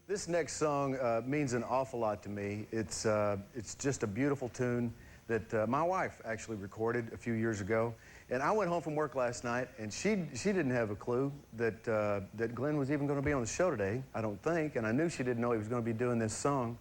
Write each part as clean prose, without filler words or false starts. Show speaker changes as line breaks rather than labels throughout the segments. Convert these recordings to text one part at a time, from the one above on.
This next song means an awful lot to me. It's just a beautiful tune that my wife actually recorded a few years ago. And I went home from work last night, and she didn't have a clue that, that Glen was even going to be on the show today, I don't think. And I knew she didn't know he was going to be doing this song.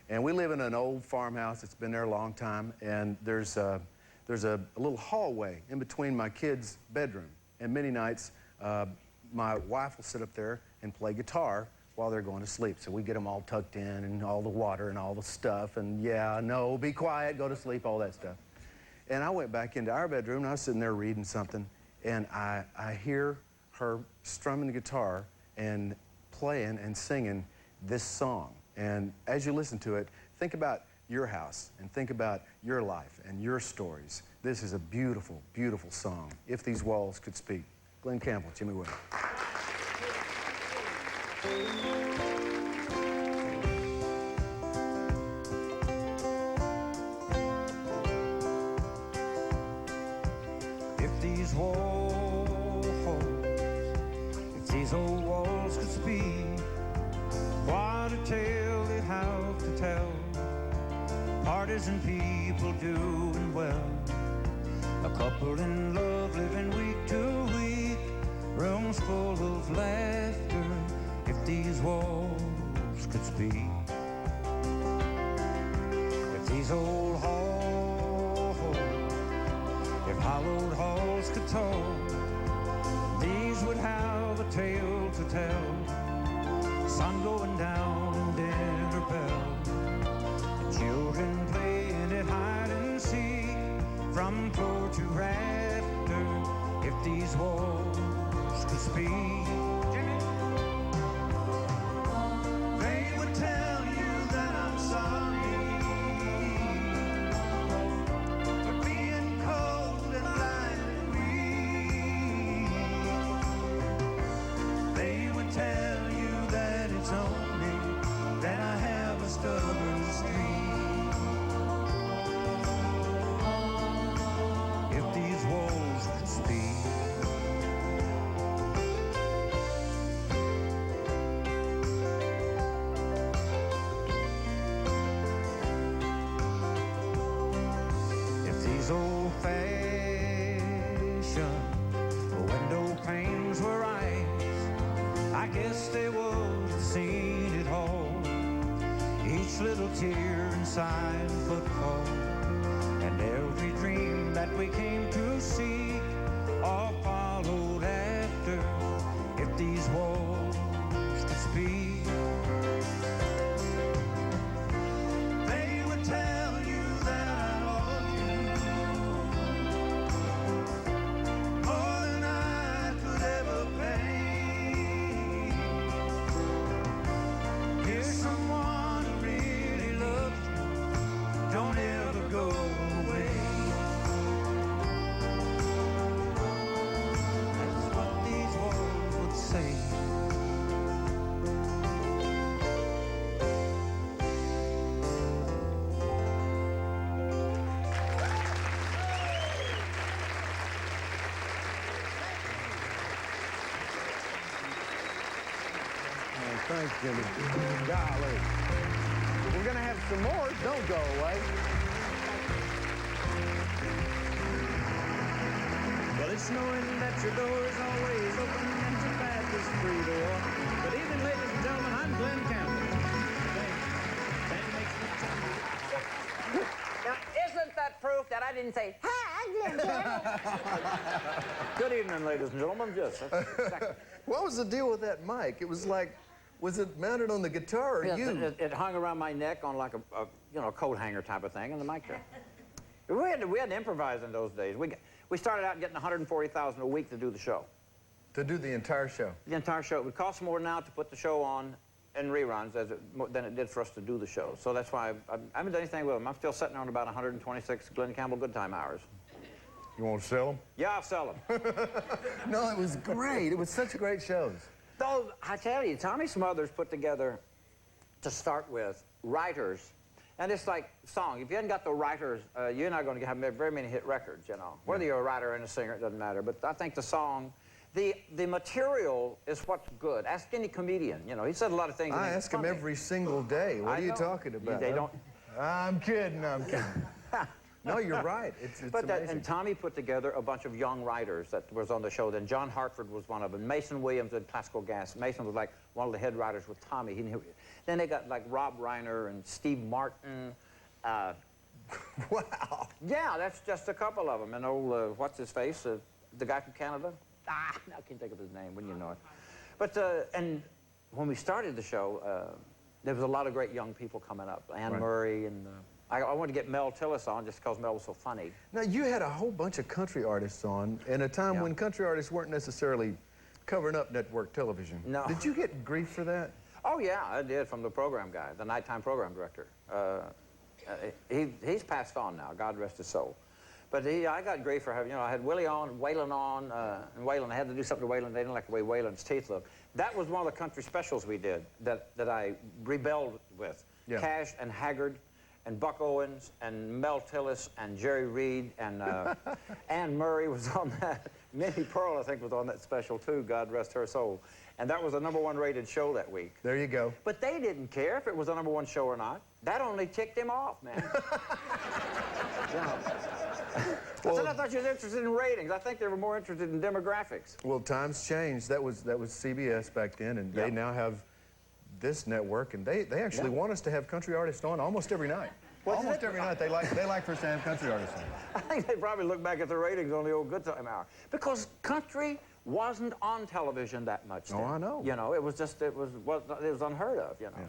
And we live in an old farmhouse. It's been there a long time. And there's a little hallway in between my kids' bedroom. And many nights, my wife will sit up there and play guitar while they're going to sleep. So we get them all tucked in and all the water and all the stuff. And yeah, no, be quiet, go to sleep, all that stuff. And I went back into our bedroom, and I was sitting there reading something, and I hear her strumming the guitar and playing and singing this song. And as you listen to it, think about your house and think about your life and your stories. This is a beautiful, beautiful song. If These Walls Could Speak. Glen Campbell, Jimmy Webb.
If these walls, if these old walls could speak, what a tale they have to tell. Partisan people doing well, a couple in love living week to week, rooms full of laughter. If these walls could speak, if these old halls, if hallowed halls could talk, these would have a tale to tell. Sun going down and dinner bell, the children playing at hide and seek from floor to rafter. If these walls could speak, they would tell you that I'm sorry for being cold and blind and weak. They would tell you that it's only that I have a stubborn streak. If these walls could speak. Old-fashioned window panes were ice, I guess they would have seen it all. Each little tear and sigh and footfall, and every dream that we came to seek, all followed after. If these walls could speak, they would tell you that I love you more than I could ever pay. Here's someone who really loves you, don't ever go away. That's what these walls would say.
Thanks, Jimmy. Golly. We're going to have some more. Don't go away.
Well, it's knowing that your door is always open and your path is free to walk. Good evening, ladies and gentlemen. I'm Glen Campbell.
Now, isn't that proof that I didn't say, hi, Glen Gary?
Good evening, ladies and gentlemen. Yes, that's exactly.
What was the deal with that mic? It was like, was it mounted on the guitar or
Yes,
you?
it hung around my neck on like a coat hanger type of thing, and the mic there. We had to improvise in those days. We started out getting $140,000 a week to do the show.
To do the entire show?
The entire show. It would cost more now to put the show on in reruns than it did for us to do the show. So that's why I haven't done anything with them. I'm still sitting on about 126 Glen Campbell Goodtime Hours.
You want to sell them?
Yeah, I'll sell them.
No, it was great. It was such great shows.
Those, I tell you, Tommy Smothers put together, to start with, writers. And it's like song. If you hadn't got the writers, you're not going to have very many hit records, you know. Whether you're a writer and a singer, it doesn't matter. But I think the song The material is what's good. Ask any comedian. You know, he said a lot of things.
I ask him every single day. What are you talking about?
They don't.
I'm kidding. I'm kidding. No, you're right. It's amazing.
And Tommy put together a bunch of young writers that was on the show. Then John Hartford was one of them. Mason Williams did Classical Gas. Mason was like one of the head writers with Tommy. Then they got like Rob Reiner and Steve Martin.
Wow.
Yeah, that's just a couple of them. And old, what's his face? The guy from Canada? I can't think of his name when you know it. But, and when we started the show, there was a lot of great young people coming up. Anne Murray and... I wanted to get Mel Tillis on just because Mel was so funny.
Now, you had a whole bunch of country artists on in a time when country artists weren't necessarily covering up network television.
No.
Did you get grief for that?
Oh, yeah, I did, from the program guy, the nighttime program director. He's passed on now, God rest his soul. But I got grief for having, you know, I had Willie on, Waylon on, and Waylon, I had to do something to Waylon. They didn't like the way Waylon's teeth looked. That was one of the country specials we did that I rebelled with.
Yeah.
Cash and Haggard and Buck Owens and Mel Tillis and Jerry Reed and Anne Murray was on that. Minnie Pearl, I think, was on that special too, God rest her soul. And that was the #1 rated show that week.
There you go.
But they didn't care if it was a #1 show or not. That only ticked him off, man. Yeah.
Well,
I thought you was interested in ratings. I think they were more interested in demographics.
Well, times changed. That was CBS back then, and they now have this network, and they actually want us to have country artists on almost every night. Almost every night they like for us to have country artists on.
I think they probably look back at the ratings on the old Goodtime Hour because country wasn't on television that much then.
Oh, I know.
You know, it was unheard of. You know. Yeah.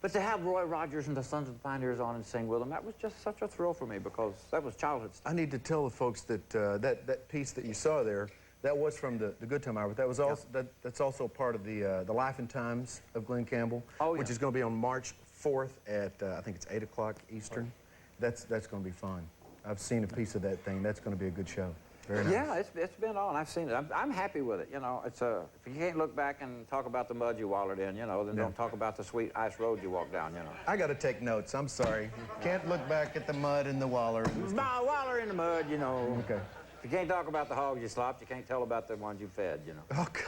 But to have Roy Rogers and the Sons of the Pioneers on and sing with them, that was just such a thrill for me because that was childhood stuff.
I need to tell the folks that that piece that you saw there, that was from the Goodtime Hour, but that was also that's also part of the Life and Times of Glen Campbell, which is going to be on March 4th at I think it's 8 o'clock Eastern. That's going to be fun. I've seen a piece of that thing. That's going to be a good show. Very nice.
Yeah, it's been on. I've seen it. I'm happy with it. You know, it's if you can't look back and talk about the mud you wallered in, you know, then don't talk about the sweet ice road you walked down. You know.
I got to take notes. I'm sorry. Can't look back at the mud and the waller.
My waller in the mud, you know.
Okay.
If you can't talk about the hogs you slopped, you can't tell about the ones you fed, you know.
Oh, God.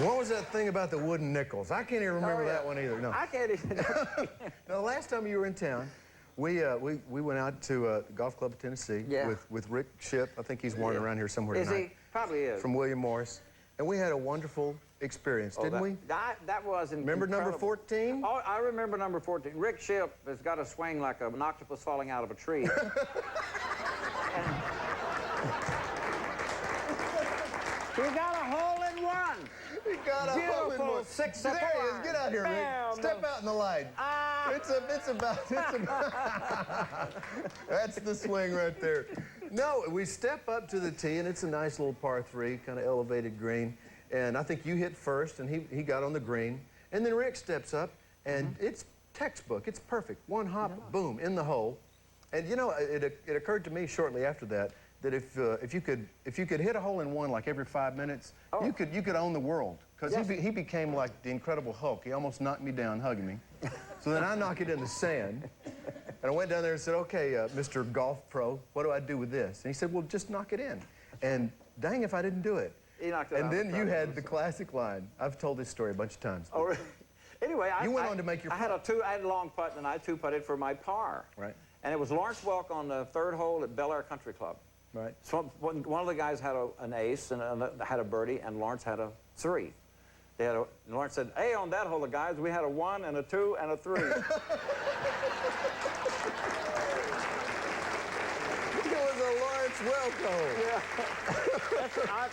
What was that thing about the wooden nickels? I can't even remember that one either. No.
I can't even.
Now, the last time you were in town, we went out to the golf club of Tennessee with Rick Shipp. I think he's wandering around here somewhere tonight.
Is he? Probably is.
From William Morris. And we had a wonderful experience, didn't we?
That was incredible.
Remember number 14?
Oh, I remember number 14. Rick Shipp has got a swing like an octopus falling out of a tree. He got a hole-in-one.
He got a hole-in-one.
Beautiful 6
There he is. Get out here, Rick.
Bam.
Step out in the light. It's about. That's the swing right there. No, we step up to the tee, and it's a nice little par 3, kind of elevated green. And I think you hit first, and he got on the green. And then Rick steps up, and it's textbook. It's perfect. One hop, boom, in the hole. And you know, it occurred to me shortly after that if you could hit a hole-in-one like every 5 minutes, you could own the world. Because he became like the Incredible Hulk. He almost knocked me down, hugging me. So then I knock it in the sand. And I went down there and said, okay, Mr. Golf Pro, what do I do with this? And he said, well, just knock it in. And dang if I didn't do it.
He knocked it
and
out
then you had the classic line. I've told this story a bunch of times.
Oh, really? Anyway,
you went on to make your
I had a long putt, and I two-putted for my par.
Right.
And it was Lawrence Welk on the 3rd hole at Bel Air Country Club.
Right.
So one of the guys had an ace and had a birdie, and Lawrence had a 3. Lawrence said, hey, on that hole, guys, we had a 1 and a 2 and a 3.
It was a Lawrence Welk hole.
Yeah.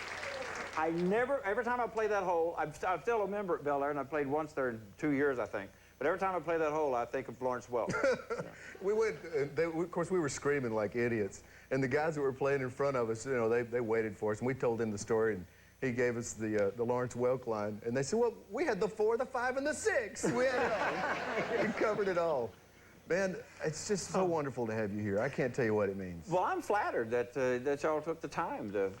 I never, every time I play that hole, I'm still a member at Bel Air, and I played once there in 2 years, I think. But every time I play that hole, I think of Lawrence Welk.
We went, of course, we were screaming like idiots. And the guys that were playing in front of us, you know, they waited for us, and we told him the story, and he gave us the Lawrence Welk line. And they said, well, we had the 4, the 5, and the 6. We had it all. We covered it all. Man, it's just so wonderful to have you here. I can't tell you what it means.
Well, I'm flattered that y'all took the time to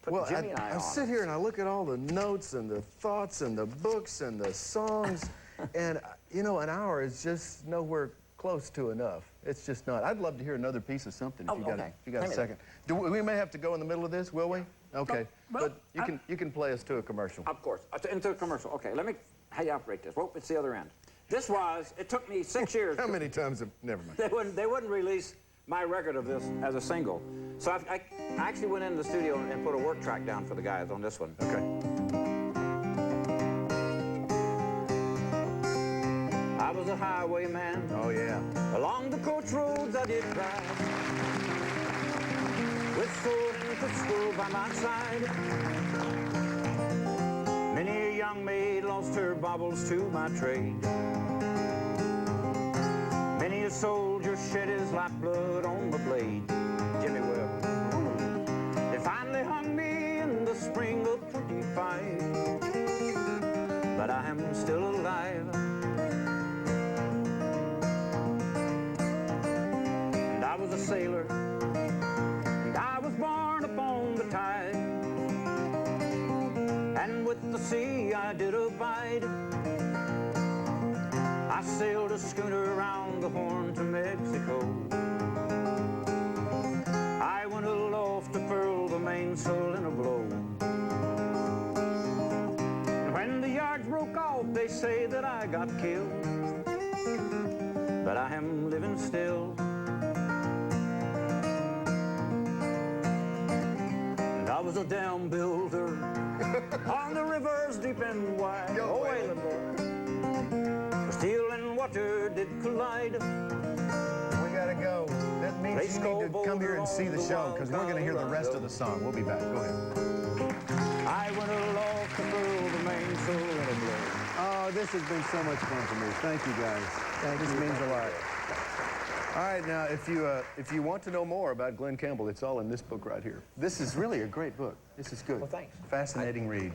put Jimmy and I on.
I sit here and I look at all the notes and the thoughts and the books and the songs, and, you know, an hour is just nowhere close to enough. It's just not. I'd love to hear another piece of something if
Oh,
you got,
okay.
if you got a
Give me
second. We may have to go in the middle of this, will we? Okay.
well,
But you can play us to a commercial.
Of course. Into a commercial. Okay, let me, how you operate this? Well, it's the other end. This was, it took me 6 years.
How many times have, never mind.
They wouldn't release my record of this as a single. So I actually went into the studio and put a work track down for the guys on this one.
Okay.
I was a highwayman.
Oh, yeah.
Along the coach roads I did ride, with sword and pistol by my side. Many a young maid lost her baubles to my trade. Many a soldier shed his lifeblood on the blade. Jimmy Webb. They finally hung me in the spring of '25, but I am still alive. And I was a sailor, and I was born upon the tide, and with the sea I did abide. I sailed a schooner around the Horn to Mexico. I went aloft to furl the mainsail in a blow. And when the yards broke off, they say that I got killed, but I am living still. And I was a dam builder on the rivers deep and wide.
Go,
Waylon boy. Steel and water did collide.
We gotta go. That means you need to come here and see the show, because we're gonna hear the rest of the song. We'll be back. Go ahead.
I went aloft to furl the mainsail in a blow.
Oh, this has been so much fun for me. Thank you, guys. This means a lot. All right, now, if you want to know more about Glen Campbell, it's all in this book right here. This is really a great book. This is good.
Well, thanks.
Fascinating read.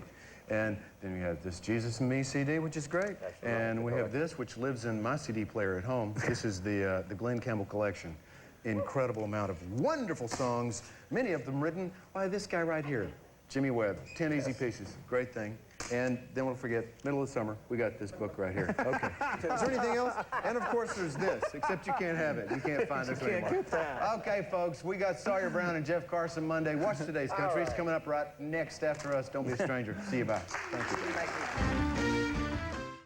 And then we have this Jesus and Me CD, which is great. And we have this, which lives in my CD player at home. This is the Glen Campbell collection. Incredible amount of wonderful songs, many of them written by this guy right here, Jimmy Webb. 10 easy pieces. Great thing. And then we'll forget, middle of the summer, we got this book right here. Okay. Is there anything else? And of course there's this, except you can't have it. You can't find this anymore.
get that.
Okay, folks, we got Sawyer Brown and Jeff Carson Monday. Watch Today's Country. It's coming up right next after us. Don't be a stranger. See you. Bye. Thank you.